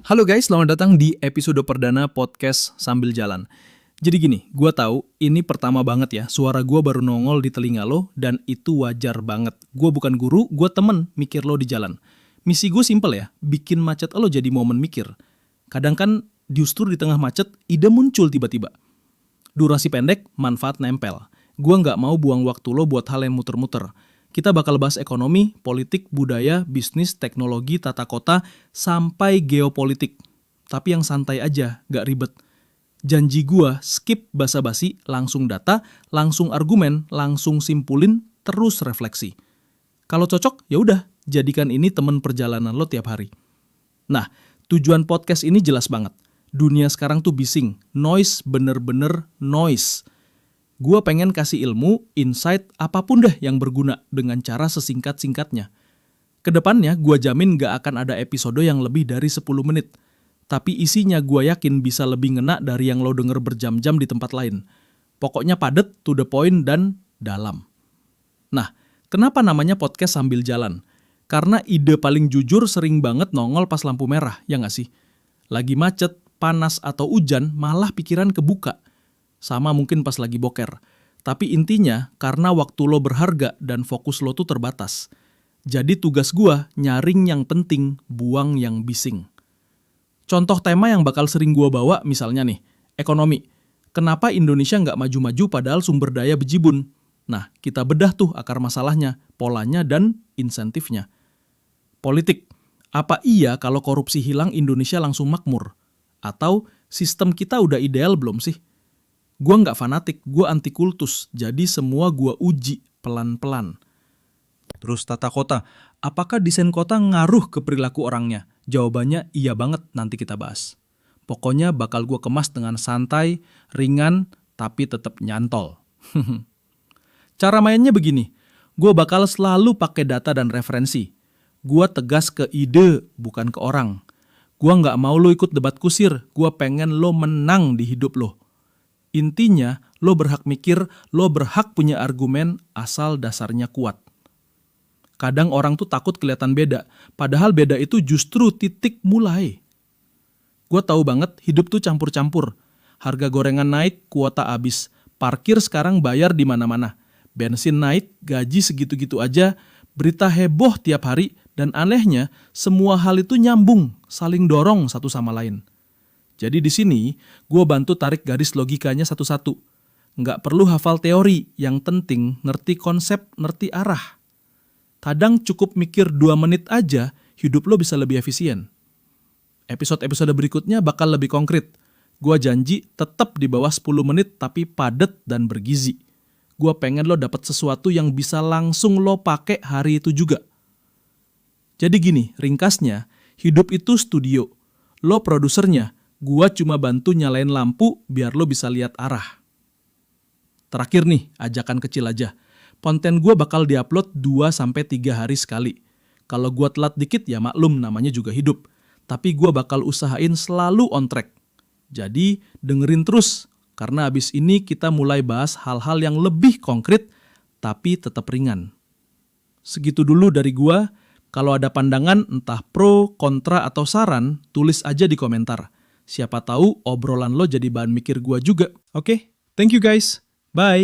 Halo guys, selamat datang di episode perdana podcast Sambil Jalan. Jadi gini, gue tahu ini pertama banget ya, suara gue baru nongol di telinga lo, dan itu wajar banget. Gue bukan guru, gue temen mikir lo di jalan. Misi gue simpel ya, bikin macet lo jadi momen mikir. Kadang kan justru di tengah macet, ide muncul tiba-tiba. Durasi pendek, manfaat nempel. Gue nggak mau buang waktu lo buat hal yang muter-muter. Kita bakal bahas ekonomi, politik, budaya, bisnis, teknologi, tata kota, sampai geopolitik. Tapi yang santai aja, gak ribet. Janji gua, skip basa-basi, langsung data, langsung argumen, langsung simpulin, terus refleksi. Kalau cocok, ya udah, jadikan ini temen perjalanan lo tiap hari. Nah, tujuan podcast ini jelas banget. Dunia sekarang tuh bising, noise bener-bener noise. Gua pengen kasih ilmu, insight, apapun deh yang berguna dengan cara sesingkat-singkatnya. Kedepannya gua jamin gak akan ada episode yang lebih dari 10 menit. Tapi isinya gua yakin bisa lebih ngena dari yang lo denger berjam-jam di tempat lain. Pokoknya padet, to the point, dan dalam. Nah, kenapa namanya podcast sambil jalan? Karena ide paling jujur sering banget nongol pas lampu merah, ya gak sih? Lagi macet, panas, atau hujan, malah pikiran kebuka. Sama mungkin pas lagi boker. Tapi intinya karena waktu lo berharga dan fokus lo tuh terbatas. Jadi tugas gua nyaring yang penting, buang yang bising. Contoh tema yang bakal sering gua bawa misalnya nih, ekonomi. Kenapa Indonesia nggak maju-maju padahal sumber daya bejibun? Nah, kita bedah tuh akar masalahnya, polanya dan insentifnya. Politik. Apa iya kalau korupsi hilang Indonesia langsung makmur? Atau sistem kita udah ideal belum sih? Gue nggak fanatik, gue anti kultus, jadi semua gue uji pelan-pelan. Terus tata kota, apakah desain kota ngaruh ke perilaku orangnya? Jawabannya iya banget, nanti kita bahas. Pokoknya bakal gue kemas dengan santai, ringan, tapi tetap nyantol. Cara mainnya begini, gue bakal selalu pakai data dan referensi. Gue tegas ke ide, bukan ke orang. Gue nggak mau lo ikut debat kusir, gue pengen lo menang di hidup lo. Intinya, lo berhak mikir, lo berhak punya argumen asal dasarnya kuat. Kadang orang tuh takut kelihatan beda, padahal beda itu justru titik mulai. Gue tahu banget hidup tuh campur-campur. Harga gorengan naik, kuota habis. Parkir sekarang bayar di mana-mana. Bensin naik, gaji segitu-gitu aja. Berita heboh tiap hari, dan anehnya semua hal itu nyambung, saling dorong satu sama lain. Jadi di sini, gue bantu tarik garis logikanya satu-satu. Nggak perlu hafal teori, yang penting ngerti konsep, ngerti arah. Kadang cukup mikir 2 menit aja, hidup lo bisa lebih efisien. Episode-episode berikutnya bakal lebih konkret. Gue janji tetap di bawah 10 menit tapi padat dan bergizi. Gue pengen lo dapat sesuatu yang bisa langsung lo pakai hari itu juga. Jadi gini, ringkasnya, hidup itu studio. Lo produsernya. Gua cuma bantu nyalain lampu biar lo bisa lihat arah. Terakhir nih, ajakan kecil aja. Konten gua bakal diupload 2-3 hari sekali. Kalau gua telat dikit ya maklum, namanya juga hidup. Tapi gua bakal usahain selalu on track. Jadi dengerin terus, karena abis ini kita mulai bahas hal-hal yang lebih konkret tapi tetap ringan. Segitu dulu dari gua. Kalau ada pandangan entah pro, kontra, atau saran, tulis aja di komentar. Siapa tahu obrolan lo jadi bahan mikir gua juga. Oke, thank you guys. Bye.